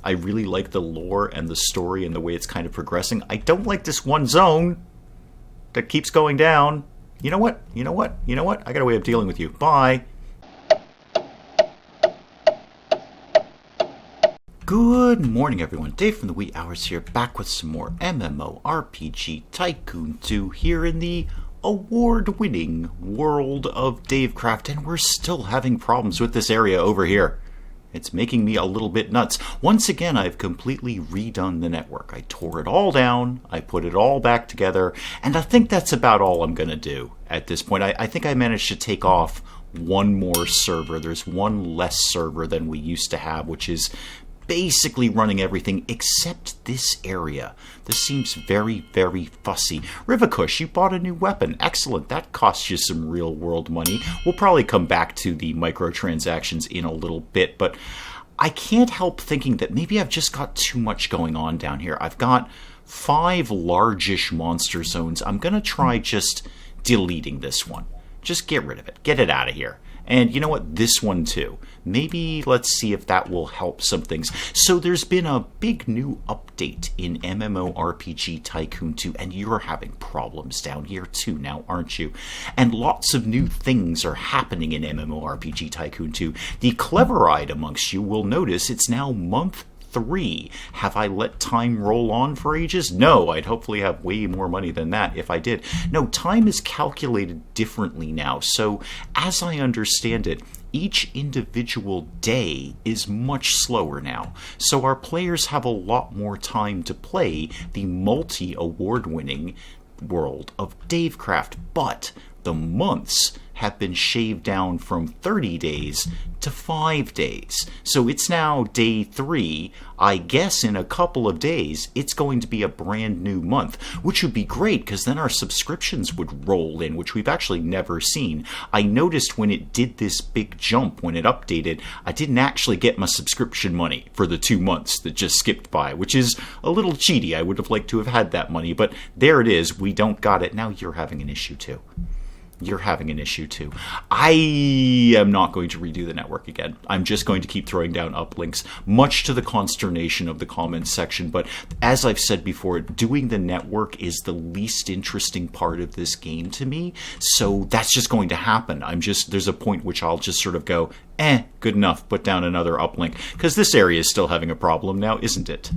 I really like the lore and the story and the way it's kind of progressing. I don't like this one zone that keeps going down. You know what? You know what? You know what? I got a way of dealing with you. Bye. Good morning, everyone. Dave from the wee hours here, back with some more MMORPG Tycoon 2 here in the award-winning world of Davecraft, and we're still having problems with this area over here. It's making me a little bit nuts. Once again, I've completely redone the network. I tore it all down, I put it all back together, and I think that's about all I'm going to do at this point. I think I managed to take off one more server. There's one less server than we used to have, which is basically running everything except this area. This seems very, very fussy. Rivakush, you bought a new weapon. Excellent. That costs you some real world money. We'll probably come back to the microtransactions in a little bit, but I can't help thinking that maybe I've just got too much going on down here. I've got 5 largish monster zones. I'm going to try just deleting this one. Just get rid of it. Get it out of here. And you know what? This one too. Maybe let's see if that will help some things. So there's been a big new update in MMORPG Tycoon 2, and you're having problems down here too now, aren't you? And lots of new things are happening in MMORPG Tycoon 2. The clever-eyed amongst you will notice it's now month 3. Have I let time roll on for ages? No, I'd hopefully have way more money than that if I did. No, time is calculated differently now. So, as I understand it, each individual day is much slower now. So our players have a lot more time to play the multi-award-winning world of Davecraft. But the months have been shaved down from 30 days to 5 days. So it's now day 3. I guess in a couple of days, it's going to be a brand new month, which would be great because then our subscriptions would roll in, which we've actually never seen. I noticed when it did this big jump, when it updated, I didn't actually get my subscription money for the 2 months that just skipped by, which is a little cheaty. I would have liked to have had that money, but there it is. We don't got it. Now you're having an issue too. You're having an issue too. I am not going to redo the network again. I'm just going to keep throwing down uplinks, much to the consternation of the comments section. But as I've said before, doing the network is the least interesting part of this game to me. So that's just going to happen. There's a point which I'll just sort of go, good enough, put down another uplink. Because this area is still having a problem now, isn't it?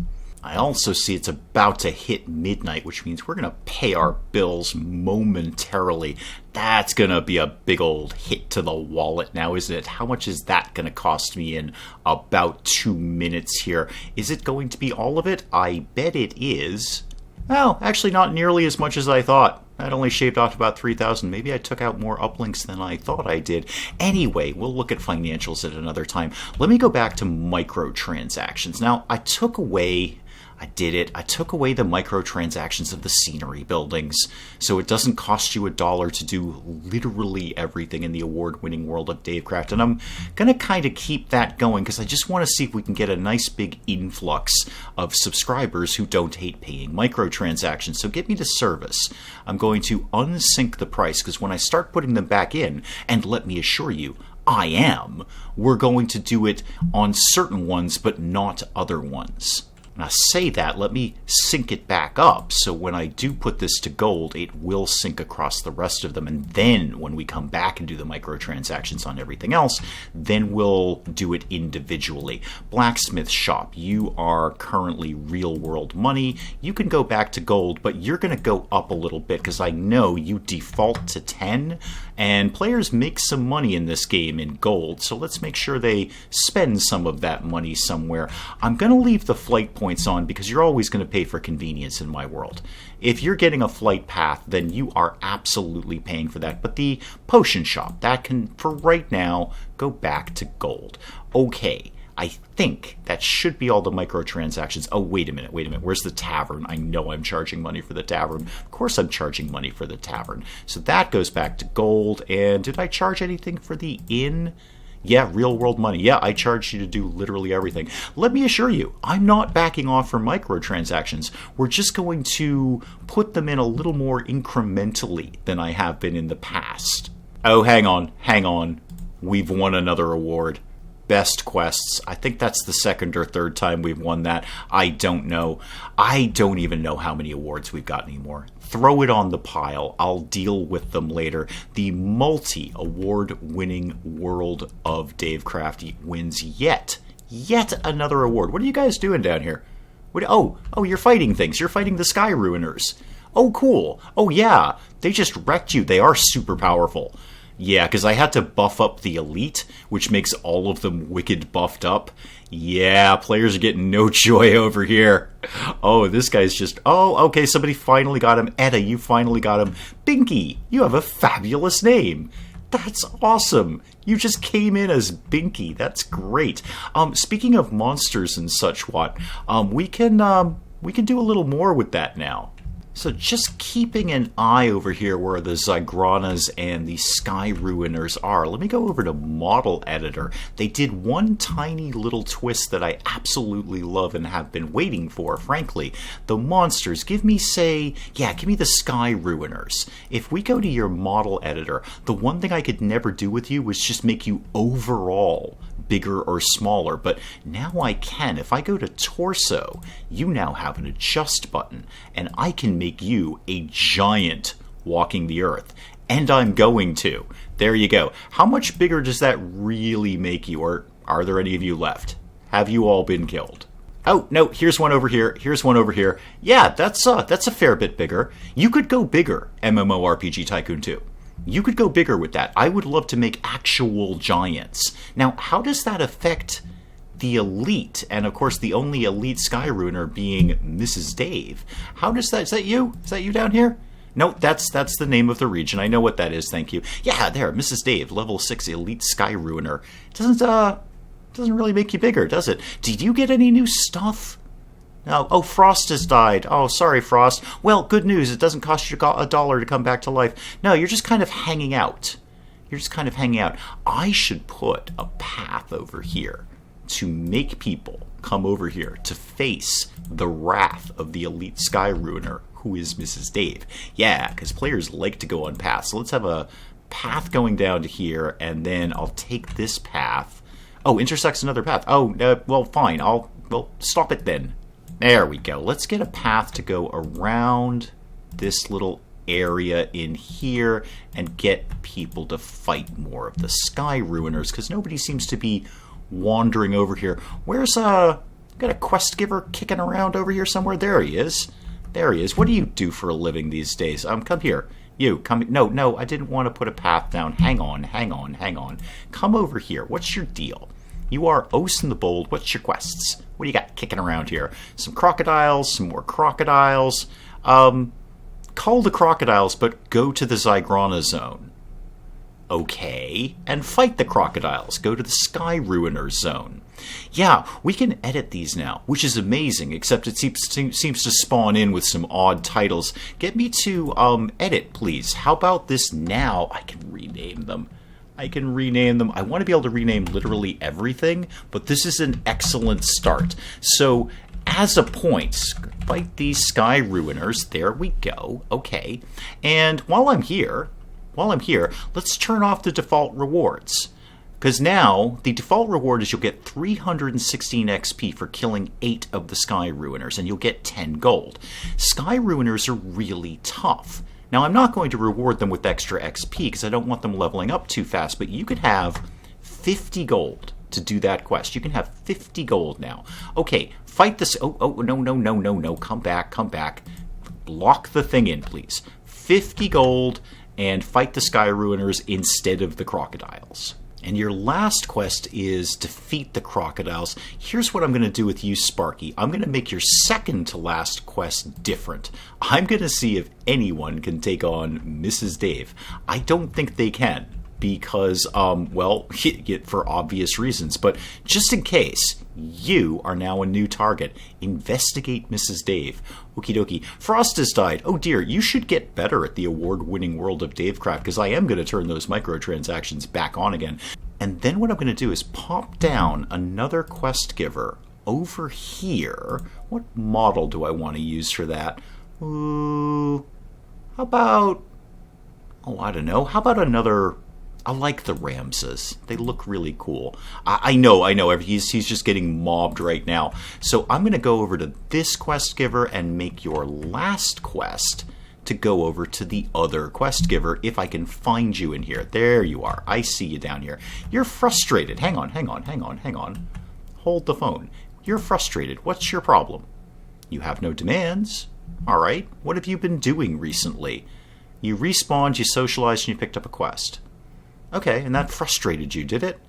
I also see it's about to hit midnight, which means we're going to pay our bills momentarily. That's going to be a big old hit to the wallet now, isn't it? How much is that going to cost me in about 2 minutes here? Is it going to be all of it? I bet it is. Well, actually not nearly as much as I thought. That only shaved off about 3,000. Maybe I took out more uplinks than I thought I did. Anyway, we'll look at financials at another time. Let me go back to microtransactions. Now, I took away the microtransactions of the scenery buildings, so it doesn't cost you $1 to do literally everything in the award-winning world of Davecraft. And I'm going to kind of keep that going because I just want to see if we can get a nice big influx of subscribers who don't hate paying microtransactions. So get me to service. I'm going to unsync the price because when I start putting them back in, and let me assure you, we're going to do it on certain ones but not other ones. And I say that, let me sync it back up, so when I do put this to gold, it will sync across the rest of them, and then when we come back and do the microtransactions on everything else, then we'll do it individually. Blacksmith shop, you are currently real world money. You can go back to gold, but you're going to go up a little bit, because I know you default to 10, and players make some money in this game in gold, so let's make sure they spend some of that money somewhere. I'm going to leave the flight points on because you're always going to pay for convenience in my world. If you're getting a flight path, then you are absolutely paying for that. But the potion shop, that can, for right now, go back to gold. Okay, I think that should be all the microtransactions. Oh, wait a minute. Where's the tavern? I know I'm charging money for the tavern. Of course I'm charging money for the tavern. So that goes back to gold. And did I charge anything for the inn? Yeah, real world money. Yeah, I charge you to do literally everything. Let me assure you, I'm not backing off from microtransactions. We're just going to put them in a little more incrementally than I have been in the past. Oh, hang on. We've won another award. best quests. I think that's the second or third time we've won that. I don't know. I don't even know how many awards we've got anymore. Throw it on the pile. I'll deal with them later. The multi-award-winning world of Davecraft wins yet another award. What are you guys doing down here? Oh, you're fighting things. You're fighting the Sky Ruiners. Oh, cool. Oh, yeah. They just wrecked you. They are super powerful. Yeah, because I had to buff up the elite, which makes all of them wicked buffed up. Yeah, players are getting no joy over here. Oh, this guy's just... Oh, okay, somebody finally got him. Etta, you finally got him. Binky, you have a fabulous name. That's awesome. You just came in as Binky. That's great. Speaking of monsters and such what, we can do a little more with that now. So just keeping an eye over here where the Zygranas and the Sky Ruiners are. Let me go over to Model Editor. They did one tiny little twist that I absolutely love and have been waiting for, frankly. The monsters, give me the Sky Ruiners. If we go to your Model Editor, the one thing I could never do with you was just make you overall bigger or smaller, but now I can. If I go to Torso, you now have an adjust button, and I can make you a giant walking the earth. And I'm going to. There you go. How much bigger does that really make you, or are there any of you left? Have you all been killed? Oh, no, here's one over here. Here's one over here. Yeah, that's a fair bit bigger. You could go bigger, MMORPG Tycoon 2. You could go bigger with that. I would love to make actual giants. Now, how does that affect the elite? And, of course, the only elite Sky Ruiner being Mrs. Dave. How does that... Is that you? Is that you down here? No, that's the name of the region. I know what that is, thank you. Yeah, there, Mrs. Dave, level 6 elite Sky Ruiner. Doesn't really make you bigger, does it? Did you get any new stuff? No. Oh, Frost has died. Oh, sorry, Frost. Well, good news. It doesn't cost you $1 to come back to life. No, you're just kind of hanging out. I should put a path over here to make people come over here to face the wrath of the elite Sky Ruiner, who is Mrs. Dave. Yeah, because players like to go on paths. So let's have a path going down to here, and then I'll take this path. Oh, intersects another path. Oh, well, fine. Well, stop it then. There we go. Let's get a path to go around this little area in here and get people to fight more of the Sky Ruiners, because nobody seems to be wandering over here. Where's got a quest giver kicking around over here somewhere? There he is. What do you do for a living these days? Come here. You, come... No, I didn't want to put a path down. Hang on. Come over here. What's your deal? You are Osen the Bold. What's your quests? What do you got kicking around here? Some crocodiles, some more crocodiles. Call the crocodiles, but go to the Zygrana zone. Okay. And fight the crocodiles. Go to the Sky Ruiner zone. Yeah, we can edit these now, which is amazing, except it seems to spawn in with some odd titles. Get me to edit, please. How about this now? I can rename them. I want to be able to rename literally everything, but this is an excellent start. So, as a point, fight these Sky Ruiners. There we go. Okay. And while I'm here, let's turn off the default rewards. Because now, the default reward is you'll get 316 XP for killing 8 of the Sky Ruiners, and you'll get 10 gold. Sky Ruiners are really tough. Now, I'm not going to reward them with extra XP because I don't want them leveling up too fast, but you could have 50 gold to do that quest. You can have 50 gold now. Okay, fight this... Oh, no. Come back. Lock the thing in, please. 50 gold and fight the Sky Ruiners instead of the crocodiles. And your last quest is defeat the crocodiles. Here's what I'm going to do with you, Sparky. I'm going to make your second to last quest different. I'm going to see if anyone can take on Mrs. Dave. I don't think they can because, well, for obvious reasons. But just in case, you are now a new target. Investigate Mrs. Dave. Okie dokie. Frost has died. Oh dear, you should get better at the award-winning world of Davecraft because I am going to turn those microtransactions back on again. And then what I'm going to do is pop down another quest giver over here. What model do I want to use for that? Ooh, how about... Oh, I don't know. How about another I like the Ramses. They look really cool. I know. He's just getting mobbed right now. So I'm going to go over to this quest giver and make your last quest to go over to the other quest giver if I can find you in here. There you are. I see you down here. You're frustrated. Hang on. Hold the phone. You're frustrated. What's your problem? You have no demands. All right. What have you been doing recently? You respawned, you socialized, and you picked up a quest. Okay, and that frustrated you, did it?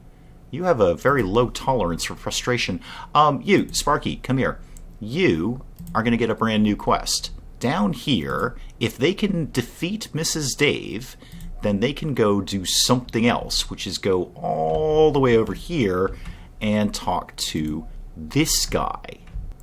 You have a very low tolerance for frustration. You, Sparky, come here. You are going to get a brand new quest. Down here, if they can defeat Mrs. Dave, then they can go do something else, which is go all the way over here and talk to this guy.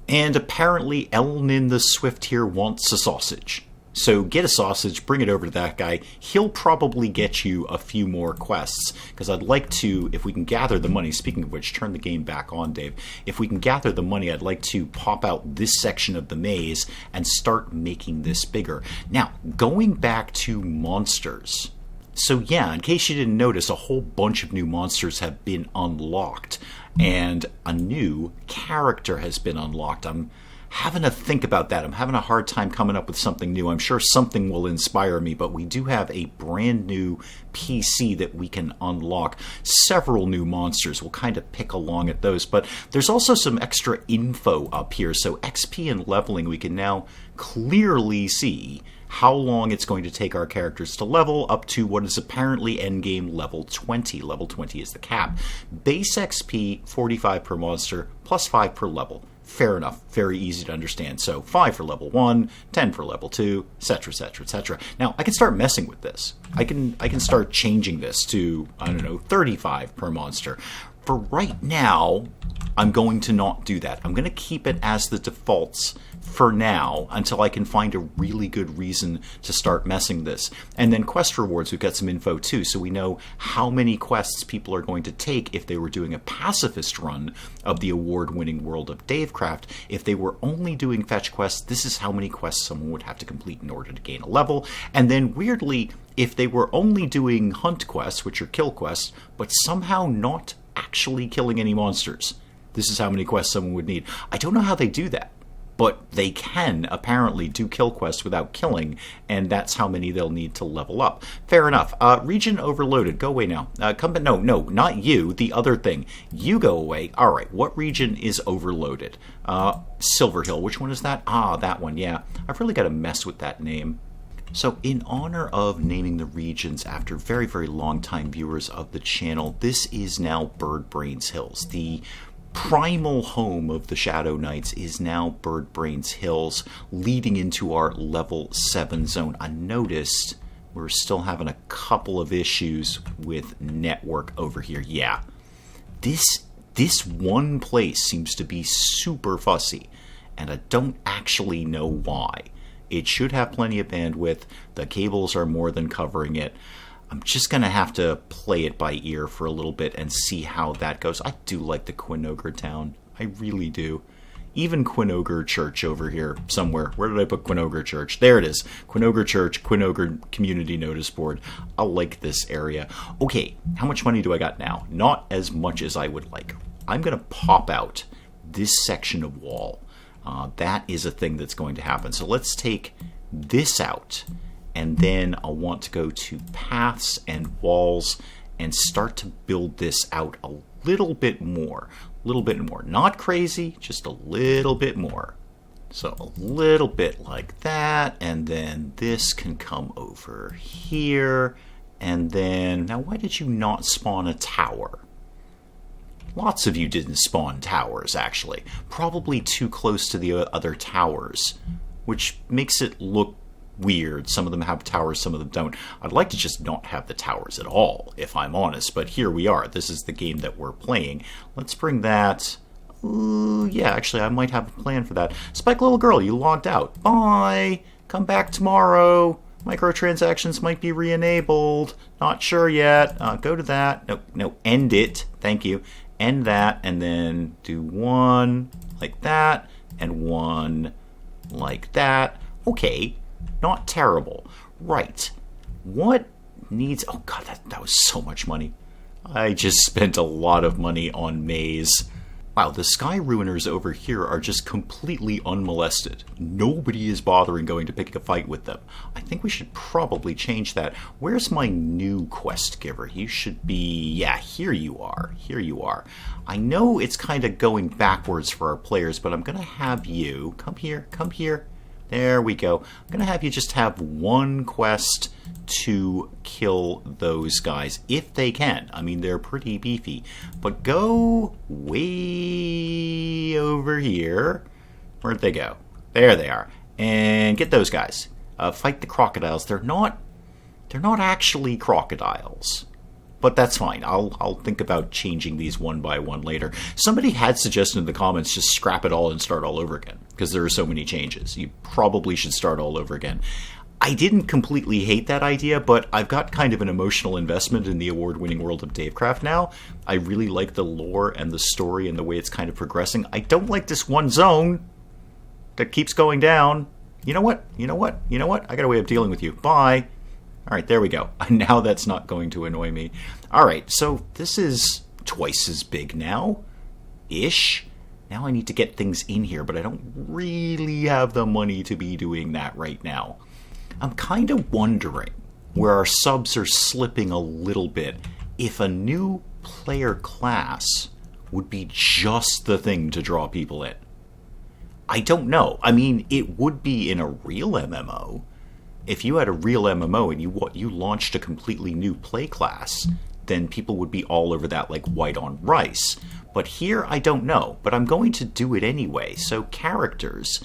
And apparently Elnin the Swift here wants a sausage. So get a sausage, bring it over to that guy. He'll probably get you a few more quests, because I'd like to, if we can gather the money, speaking of which, turn the game back on, Dave. If we can gather the money, I'd like to pop out this section of the maze and start making this bigger. Now, going back to monsters. So yeah, in case you didn't notice, a whole bunch of new monsters have been unlocked, and a new character has been unlocked. I'm having to think about that. I'm having a hard time coming up with something new. I'm sure something will inspire me, but we do have a brand new PC that we can unlock. Several new monsters. We'll kind of pick along at those, but there's also some extra info up here. So XP and leveling, we can now clearly see how long it's going to take our characters to level up to what is apparently endgame level 20. Level 20 is the cap. Base XP, 45 per monster, plus 5 per level. Fair enough. Very easy to understand. So 5 for level 1, 10 for level 2, etc., etc., etc. Now, I can start messing with this. I can start changing this to, 35 per monster. For right now, I'm going to not do that. I'm going to keep it as the defaults for now until I can find a really good reason to start messing this. And then quest rewards, we've got some info too, so we know how many quests people are going to take if they were doing a pacifist run of the award-winning world of Davecraft. If they were only doing fetch quests, this is how many quests someone would have to complete in order to gain a level. And then weirdly, if they were only doing hunt quests, which are kill quests, but somehow not actually killing any monsters, this is how many quests someone would need. I don't know how they do that, but they can apparently do kill quests without killing, and that's how many they'll need to level up. Fair enough. Region overloaded. Go away now. No, not you. The other thing. You go away. All right. What region is overloaded? Silver Hill. Which one is that? Ah, that one. Yeah. I've really got to mess with that name. So in honor of naming the regions after very, very long-time viewers of the channel, this is now Bird Brains Hills. The primal home of the Shadow Knights is now Bird Brains Hills, leading into our level 7 zone. I noticed we're still having a couple of issues with network over here. Yeah, this one place seems to be super fussy, and I don't actually know why. It should have plenty of bandwidth. The cables are more than covering it. I'm just going to have to play it by ear for a little bit and see how that goes. I do like the Quinogar town. I really do. Even Quinogar Church over here somewhere. Where did I put Quinogar Church? There it is. Quinogar Church, Quinogar Community Notice Board. I like this area. Okay, how much money do I got now? Not as much as I would like. I'm going to pop out this section of wall. That is a thing that's going to happen. So let's take this out. And then I'll want to go to paths and walls and start to build this out a little bit more. Not crazy, just a little bit more. So a little bit like that. And then this can come over here. And then, now why did you not spawn a tower? Lots of you didn't spawn towers, actually. Probably too close to the other towers, which makes it look weird. Some of them have towers, some of them don't. I'd like to just not have the towers at all, if I'm honest, but here we are. This is the game that we're playing. Let's bring that. Ooh, yeah, actually, I might have a plan for that. Spike Little Girl, you logged out. Bye! Come back tomorrow. Microtransactions might be re-enabled. Not sure yet. Go to that. No, end it. Thank you. End that, and then do one like that, and one like that. Okay, not terrible. Right. What needs... Oh god, that was so much money. I just spent a lot of money on maize. Wow, the Sky Ruiners over here are just completely unmolested. Nobody is bothering going to pick a fight with them. I think we should probably change that. Where's my new quest giver? You should be... Yeah, here you are. Here you are. I know it's kind of going backwards for our players, but I'm going to have you... Come here, come here. There we go. I'm going to have you just have one quest to kill those guys, if they can. I mean, they're pretty beefy. But go way over here. Where'd they go? There they are. And get those guys. Fight the crocodiles. They're not actually crocodiles. But that's fine. I'll think about changing these one by one later. Somebody had suggested in the comments just scrap it all and start all over again, because there are so many changes. You probably should start all over again. I didn't completely hate that idea, but I've got kind of an emotional investment in the award-winning world of Davecraft now. I really like the lore and the story and the way it's kind of progressing. I don't like this one zone that keeps going down. You know what? You know what? You know what? I got a way of dealing with you. Bye. All right, there we go. Now that's not going to annoy me. All right, so this is twice as big now, ish. Now I need to get things in here, but I don't really have the money to be doing that right now. I'm kind of wondering where our subs are slipping a little bit, if a new player class would be just the thing to draw people in. I don't know. I mean, it would be in a real MMO. If you had a real MMO and you launched a completely new play class, then people would be all over that like white on rice. But here, I don't know. But I'm going to do it anyway. So characters,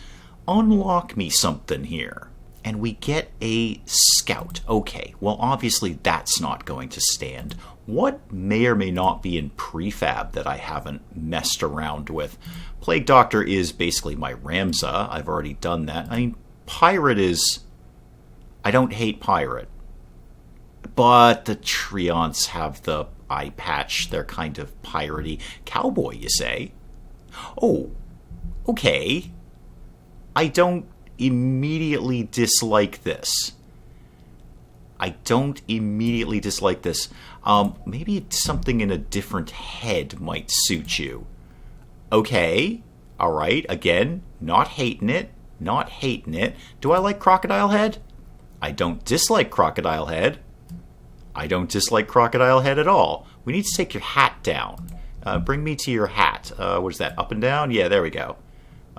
unlock me something here. And we get a scout. Okay, well obviously that's not going to stand. What may or may not be in prefab that I haven't messed around with? Plague Doctor is basically my Ramza. I've already done that. I mean, Pirate is... I don't hate Pirate, but the Treants have the eye patch. They're kind of piratey. Cowboy, you say? Oh, okay. I don't immediately dislike this. I don't immediately dislike this. Maybe something in a different head might suit you. Okay, all right. Again, not hating it. Not hating it. Do I like Crocodile Head? I don't dislike Crocodile Head. I don't dislike Crocodile Head at all. We need to take your hat down. Bring me to your hat. What is that, up and down? Yeah, there we go.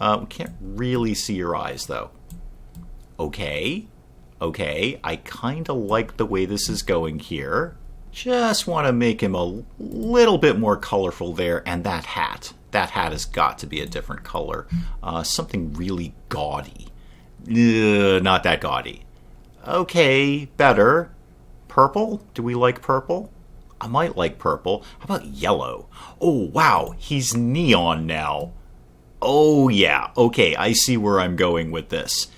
We can't really see your eyes, though. Okay. Okay, I kind of like the way this is going here. Just want to make him a little bit more colorful there. And that hat. That hat has got to be a different color. Something really gaudy. Not that gaudy. Okay, better. Purple? Do we like purple? I might like purple. How about yellow? Oh, wow, he's neon now. Oh, yeah. Okay, I see where I'm going with this.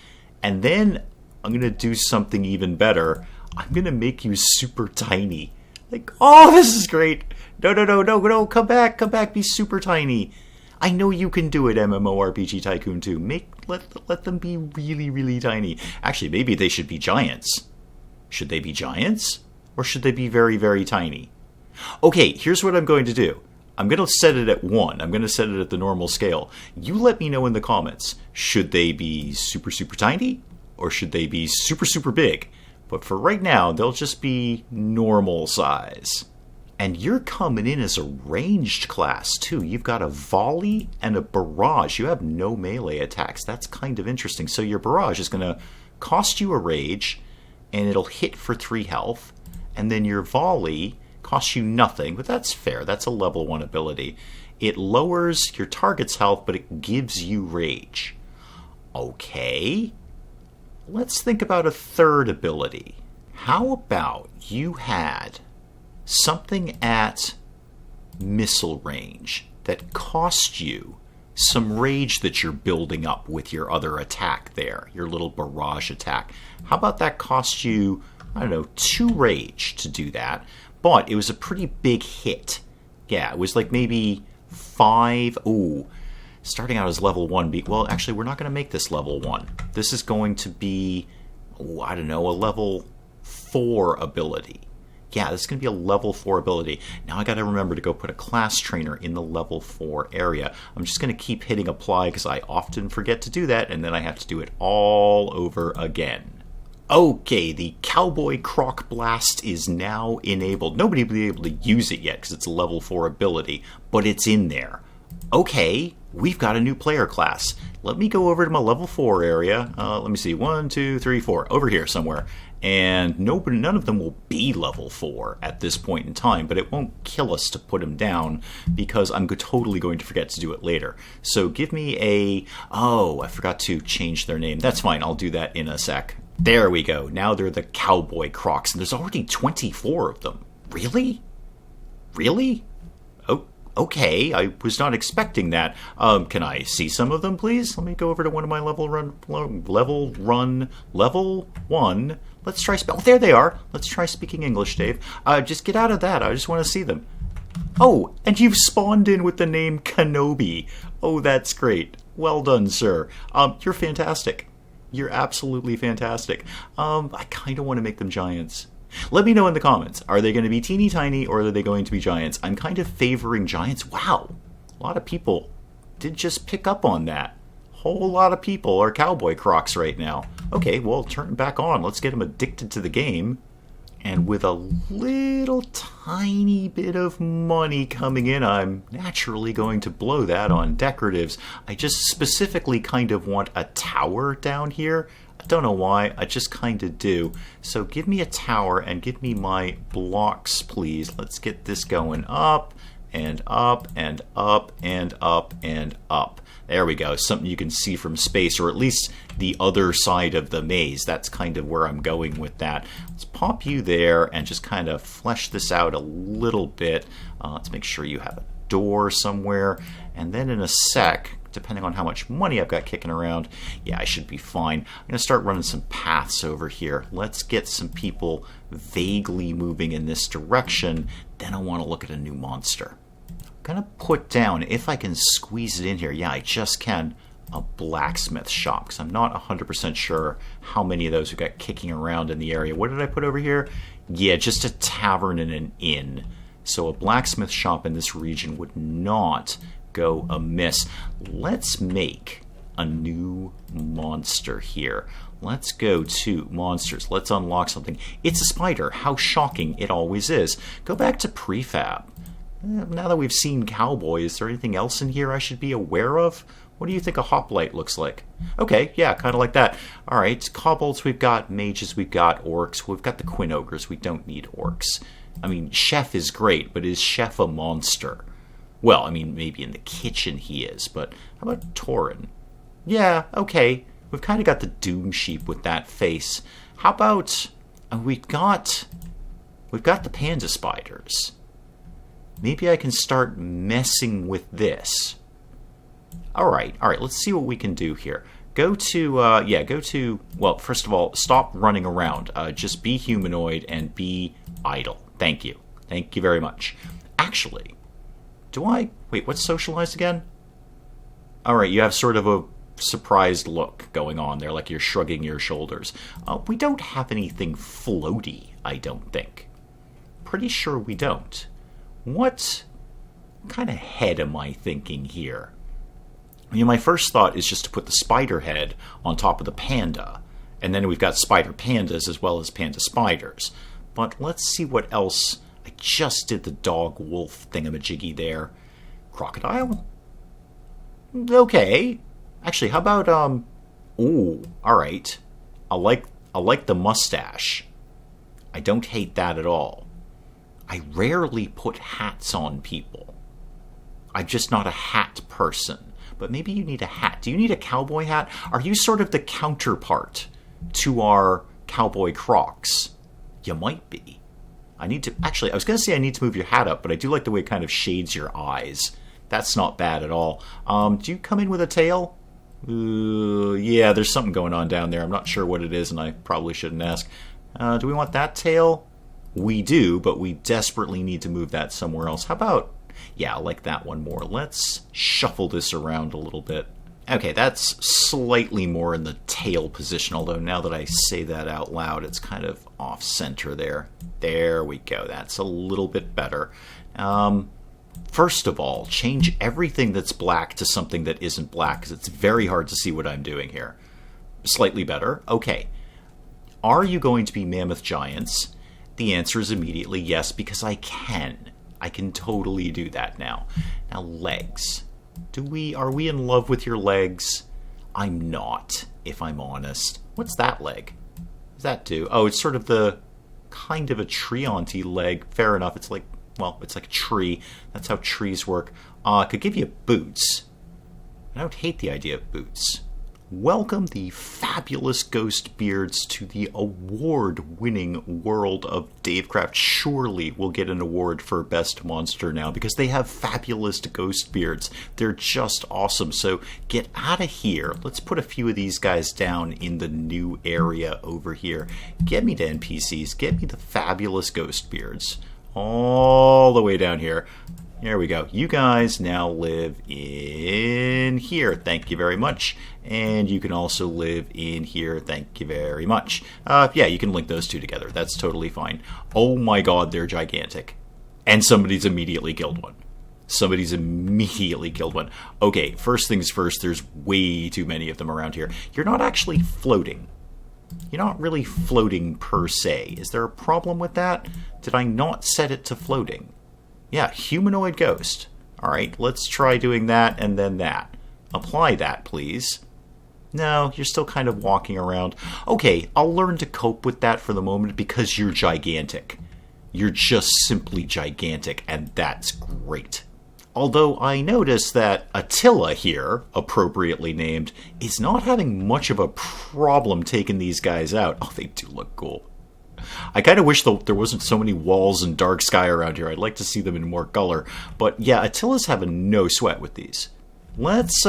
And then I'm going to do something even better. I'm going to make you super tiny. Like, oh, this is great. No, come back, be super tiny. I know you can do it, MMORPG Tycoon 2. Let them be really, really tiny. Actually, maybe they should be giants. Should they be giants? Or should they be very, very tiny? Okay, here's what I'm going to do. I'm going to set it at 1. I'm going to set it at the normal scale. You let me know in the comments. Should they be super, super tiny? Or should they be super, super big? But for right now, they'll just be normal size. And you're coming in as a ranged class, too. You've got a volley and a barrage. You have no melee attacks. That's kind of interesting. So your barrage is going to cost you a rage, and it'll hit for 3 health. And then your volley costs you nothing, but that's fair. That's a level 1 ability. It lowers your target's health, but it gives you rage. Okay. Let's think about a third ability. How about you had something at missile range that cost you some rage that you're building up with your other attack there, your little barrage attack. How about that cost you, I don't know, 2 rage to do that, but it was a pretty big hit. Yeah, it was like maybe 5, ooh, starting out as level 1. Well, actually, we're not going to make this level 1. This is going to be, oh, I don't know, a level 4 ability. Yeah, this is going to be a level 4 ability. Now I got to remember to go put a class trainer in the level 4 area. I'm just going to keep hitting apply because I often forget to do that, and then I have to do it all over again. Okay, the Cowboy Croc Blast is now enabled. Nobody will be able to use it yet because it's a level 4 ability, but it's in there. Okay, we've got a new player class. Let me go over to my level 4 area. Let me see, 1, 2, 3, 4, over here somewhere. And none of them will be level 4 at this point in time, but it won't kill us to put them down because I'm totally going to forget to do it later. So give me a... Oh, I forgot to change their name. That's fine, I'll do that in a sec. There we go. Now they're the Cowboy Crocs, and there's already 24 of them. Really? Really? Oh, okay, I was not expecting that. Can I see some of them, please? Let me go over to one of my level 1. Let's try... Oh, there they are. Let's try speaking English, Dave. Just get out of that. I just want to see them. Oh, and you've spawned in with the name Kenobi. Oh, that's great. Well done, sir. You're fantastic. You're absolutely fantastic. I kind of want to make them giants. Let me know in the comments. Are they going to be teeny tiny or are they going to be giants? I'm kind of favoring giants. Wow. A lot of people did just pick up on that. Whole lot of people are Cowboy Crocs right now. Okay, well, turn it back on. Let's get them addicted to the game. And with a little tiny bit of money coming in, I'm naturally going to blow that on decoratives. I just specifically kind of want a tower down here. I don't know why, I just kind of do. So give me a tower and give me my blocks, please. Let's get this going up and up and up and up and up. There we go, something you can see from space, or at least the other side of the maze. That's kind of where I'm going with that. Let's pop you there and just kind of flesh this out a little bit. Let's make sure you have a door somewhere. And then in a sec, depending on how much money I've got kicking around, yeah, I should be fine. I'm going to start running some paths over here. Let's get some people vaguely moving in this direction. Then I want to look at a new monster. I'm going to put down, if I can squeeze it in here, yeah, I just can, a blacksmith shop, because I'm not 100% sure how many of those we got kicking around in the area. What did I put over here? Yeah, just a tavern and an inn. So a blacksmith shop in this region would not go amiss. Let's make a new monster here. Let's go to monsters. Let's unlock something. It's a spider. How shocking it always is. Go back to prefab. Now that we've seen cowboy, is there anything else in here I should be aware of? What do you think a hoplite looks like? Okay, yeah, kind of like that. Alright, kobolds we've got, mages we've got, orcs. We've got the quinn ogres. We don't need orcs. I mean, chef is great, but is chef a monster? Well, I mean, maybe in the kitchen he is, but how about Tauren? Yeah, okay. We've kind of got the Doom Sheep with that face. How about... we've got the panda spiders. Maybe I can start messing with this. Alright, let's see what we can do here. Go to, well, first of all, stop running around. Just be humanoid and be idle. Thank you. Thank you very much. Actually, wait, what's socialized again? Alright, you have sort of a surprised look going on there, like you're shrugging your shoulders. We don't have anything floaty, I don't think. Pretty sure we don't. What kind of head am I thinking here? I mean, my first thought is just to put the spider head on top of the panda. And then we've got spider pandas as well as panda spiders. But let's see what else. I just did the dog wolf thingamajiggy there. Crocodile? Okay. Actually, how about, ooh, alright. I like the mustache. I don't hate that at all. I rarely put hats on people. I'm just not a hat person. But maybe you need a hat. Do you need a cowboy hat? Are you sort of the counterpart to our Cowboy Crocs? You might be. I need to... Actually, I was going to say I need to move your hat up, but I do like the way it kind of shades your eyes. That's not bad at all. Do you come in with a tail? Yeah, there's something going on down there. I'm not sure what it is, and I probably shouldn't ask. Do we want that tail? We do, but we desperately need to move that somewhere else. How about... Yeah, I like that one more. Let's shuffle this around a little bit. Okay, that's slightly more in the tail position, although now that I say that out loud, it's kind of off-center there. There we go. That's a little bit better. First of all, change everything that's black to something that isn't black, because it's very hard to see what I'm doing here. Slightly better. Okay. Are you going to be mammoth giants? The answer is immediately yes, because I can. I can totally do that now. Now, legs. Are we in love with your legs? I'm not, if I'm honest. What's that leg? What does that do? Oh, it's sort of the kind of a tree-aunty leg. Fair enough. It's like, well, it's like a tree. That's how trees work. I could give you boots. I don't hate the idea of boots. Welcome the fabulous ghost beards to the award-winning world of Davecraft. Surely we'll get an award for best monster now because they have fabulous ghost beards. They're just awesome. So get out of here. Let's put a few of these guys down in the new area over here. Get me to NPCs. Get me the fabulous ghost beards. All the way down here. There we go. You guys now live in here. Thank you very much. And you can also live in here. Thank you very much. Yeah, you can link those two together. That's totally fine. Oh my god, they're gigantic. And somebody's immediately killed one. Somebody's immediately killed one. Okay, first things first, there's way too many of them around here. You're not actually floating. You're not really floating per se. Is there a problem with that? Did I not set it to floating? Yeah, humanoid ghost. Alright, let's try doing that and then that. Apply that, please. No, you're still kind of walking around. Okay, I'll learn to cope with that for the moment because you're gigantic. You're just simply gigantic, and that's great. Although I notice that Attila here, appropriately named, is not having much of a problem taking these guys out. Oh, they do look cool. I kind of wish there wasn't so many walls and dark sky around here. I'd like to see them in more color. But yeah, Attila's having no sweat with these. Let's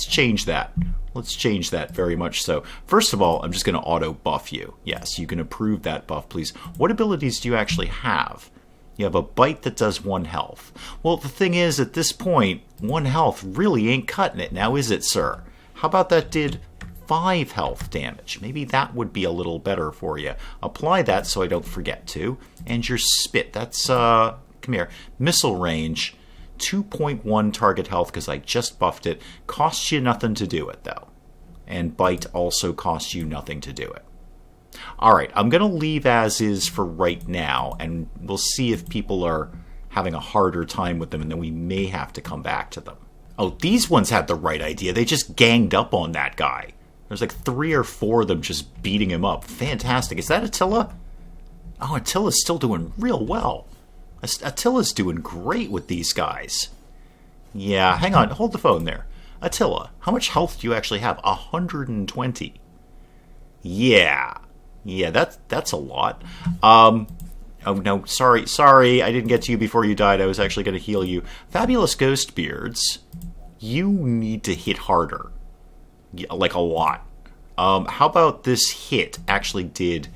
change that. Let's change that very much so. First of all, I'm just going to auto buff you. Yes, you can approve that buff, please. What abilities do you actually have? You have a bite that does 1 health. Well, the thing is, at this point, 1 health really ain't cutting it now, is it, sir? How about that did 5 health damage? Maybe that would be a little better for you. Apply that so I don't forget to. And your spit, that's, come here, missile range, 2.1 target health because I just buffed it. Costs you nothing to do it, though. And bite also costs you nothing to do it. Alright, I'm going to leave as is for right now, and we'll see if people are having a harder time with them, and then we may have to come back to them. Oh, these ones had the right idea. They just ganged up on that guy. There's like 3 or 4 of them just beating him up. Fantastic. Is that Attila? Oh, Attila's still doing real well. Attila's doing great with these guys. Yeah, hang on. Hold the phone there. Attila, how much health do you actually have? 120. Yeah. Yeah, that's a lot. Oh, no, sorry. I didn't get to you before you died. I was actually going to heal you. Fabulous Ghost Beards, you need to hit harder. Like a lot. How about this hit actually did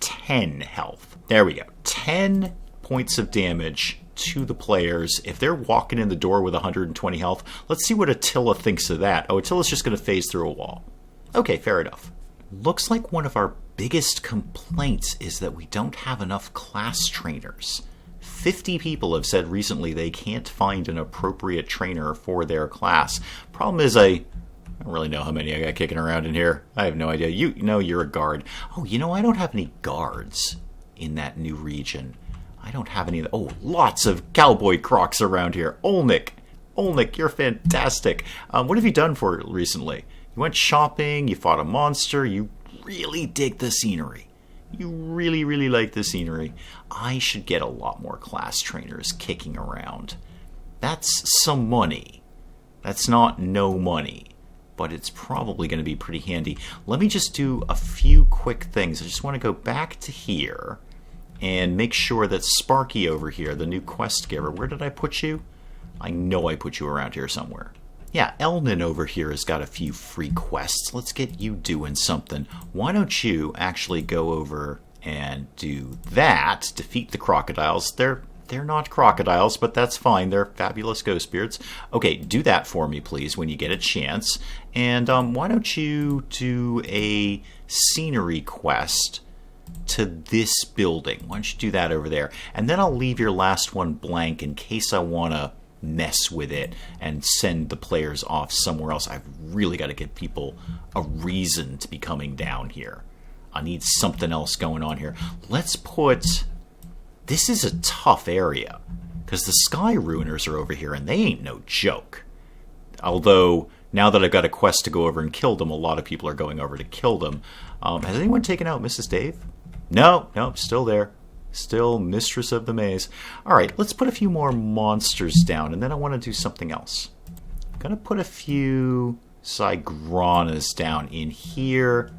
10 health? There we go. 10 points of damage to the players. If they're walking in the door with 120 health, let's see what Attila thinks of that. Oh, Attila's just going to phase through a wall. Okay, fair enough. Looks like one of our biggest complaints is that we don't have enough class trainers. 50 people have said recently they can't find an appropriate trainer for their class. Problem is I don't really know how many I got kicking around in here. I have no idea. You know you're a guard. Oh, you know, I don't have any guards in that new region. I don't have any. Oh, lots of cowboy crocs around here. Olnik, you're fantastic. What have you done for recently? You went shopping, you fought a monster, you really dig the scenery. You really, really like the scenery. I should get a lot more class trainers kicking around. That's some money. That's not no money, but it's probably going to be pretty handy. Let me just do a few quick things. I just want to go back to here and make sure that Sparky over here, the new quest giver, where did I put you? I know I put you around here somewhere. Yeah, Elnan over here has got a few free quests. Let's get you doing something. Why don't you actually go over and do that? Defeat the crocodiles. They're they're not crocodiles, but that's fine. They're fabulous ghost beards. Okay, do that for me, please, when you get a chance. And why don't you do a scenery quest to this building? Why don't you do that over there? And then I'll leave your last one blank in case I want to mess with it and send the players off somewhere else. I've really got to give people a reason to be coming down here. I need something else going on here. Let's put... This is a tough area because the Sky Ruiners are over here and they ain't no joke. Although, now that I've got a quest to go over and kill them, a lot of people are going over to kill them. Has anyone taken out Mrs. Dave? No, still there. Still mistress of the maze. Alright, let's put a few more monsters down, and then I want to do something else. I'm going to put a few Zygranas down in here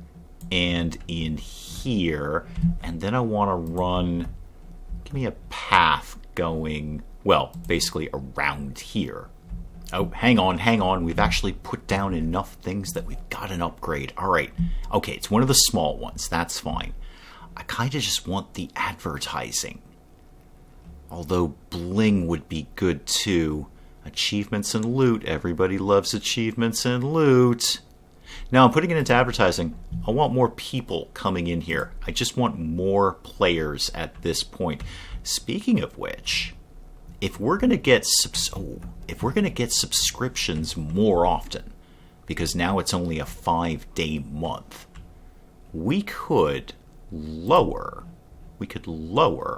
and in here, and then I want to run... Give me a path going, well, basically around here. Oh, hang on. We've actually put down enough things that we've got an upgrade. All right. Okay, it's one of the small ones. That's fine. I kind of just want the advertising. Although bling would be good too. Achievements and loot. Everybody loves achievements and loot. Now I'm putting it into advertising. I want more people coming in here. I just want more players at this point. Speaking of which, if we're going to get subscriptions more often, because now it's only a 5-day month, we could lower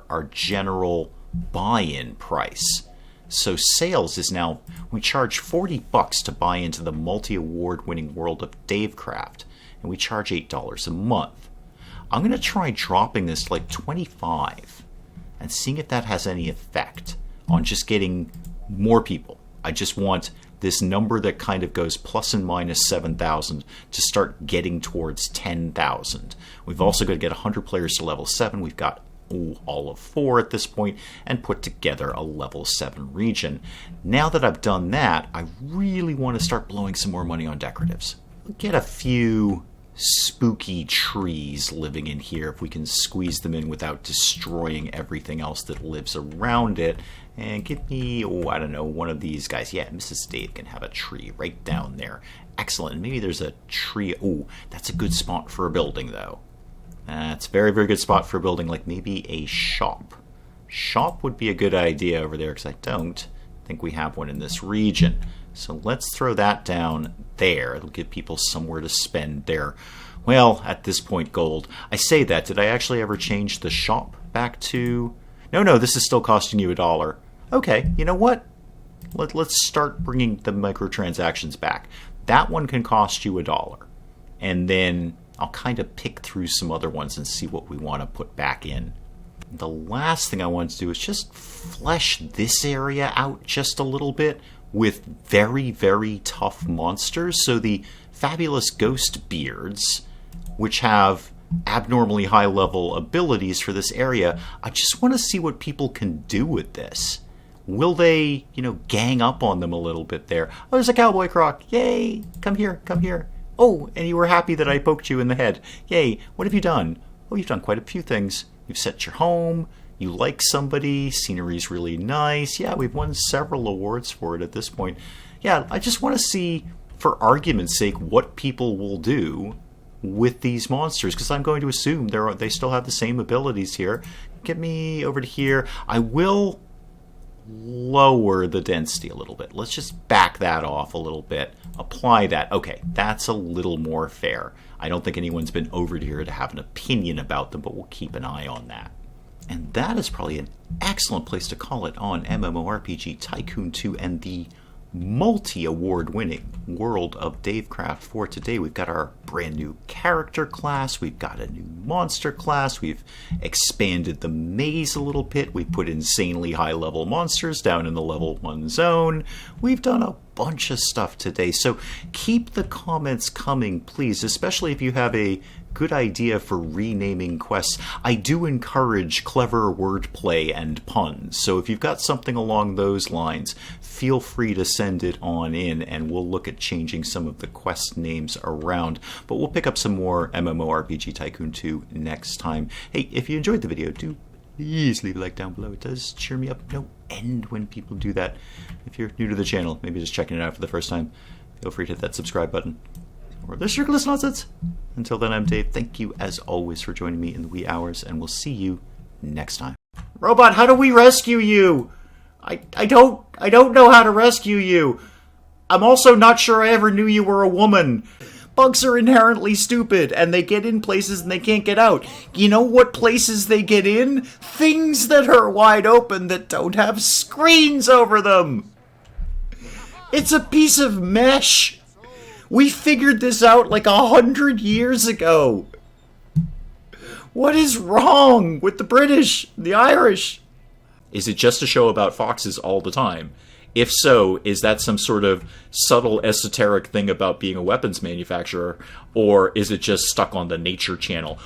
our general buy-in price. So sales is now, we charge $40 to buy into the multi-award winning world of Davecraft, and we charge $8 a month. I'm going to try dropping this to like $25 and seeing if that has any effect on just getting more people. I just want this number that kind of goes plus and minus 7,000 to start getting towards 10,000. We've also got to get 100 players to level 7. We've got all of 4 at this point, and put together a level 7 region. Now that I've done that, I really want to start blowing some more money on decoratives. Get a few spooky trees living in here if we can squeeze them in without destroying everything else that lives around it. And give me, I don't know, one of these guys. Yeah, Mrs. Dave can have a tree right down there. Excellent. And maybe there's a tree. That's a good spot for a building, though. That's a very, very good spot for a building, like maybe a shop. Shop would be a good idea over there, because I don't think we have one in this region. So let's throw that down there. It'll give people somewhere to spend their, well, at this point, gold. I say that. Did I actually ever change the shop back to... No, this is still costing you $1. Okay, you know what? Let's start bringing the microtransactions back. That one can cost you $1. And then I'll kind of pick through some other ones and see what we want to put back in. The last thing I want to do is just flesh this area out just a little bit with very, very tough monsters. So the fabulous ghost beards, which have abnormally high level abilities for this area, I just want to see what people can do with this. Will they, gang up on them a little bit there? Oh, there's a cowboy Croc. Yay! Come here, come here. Oh, and you were happy that I poked you in the head. Yay, what have you done? Oh, you've done quite a few things. You've set your home, you like somebody, scenery's really nice. Yeah, we've won several awards for it at this point. Yeah, I just want to see, for argument's sake, what people will do with these monsters, because I'm going to assume they still have the same abilities here. Get me over to here. I will lower the density a little bit. Let's just back that off a little bit. Apply that. Okay, that's a little more fair. I don't think anyone's been over here to have an opinion about them, but we'll keep an eye on that. And that is probably an excellent place to call it on MMORPG Tycoon 2 and the multi-award winning world of Davecraft for today. We've got our brand new character class, we've got a new monster class, we've expanded the maze a little bit, we put insanely high level monsters down in the level 1 zone. We've done a bunch of stuff today, so keep the comments coming, please, especially if you have a good idea for renaming quests. I do encourage clever wordplay and puns, so if you've got something along those lines, feel free to send it on in and we'll look at changing some of the quest names around. But we'll pick up some more MMORPG Tycoon 2 next time. Hey, if you enjoyed the video, do please leave a like down below. It does cheer me up no end when people do that. If you're new to the channel, maybe just checking it out for the first time, feel free to hit that subscribe button. Or this circleless nonsense. Until then, I'm Dave. Thank you, as always, for joining me in the wee hours, and we'll see you next time. Robot, how do we rescue you? I don't know how to rescue you. I'm also not sure I ever knew you were a woman. Bugs are inherently stupid, and they get in places and they can't get out. You know what places they get in? Things that are wide open that don't have screens over them. It's a piece of mesh. We figured this out like 100 years ago. What is wrong with the British, the Irish? Is it just a show about foxes all the time? If so, is that some sort of subtle esoteric thing about being a weapons manufacturer? Or is it just stuck on the Nature Channel?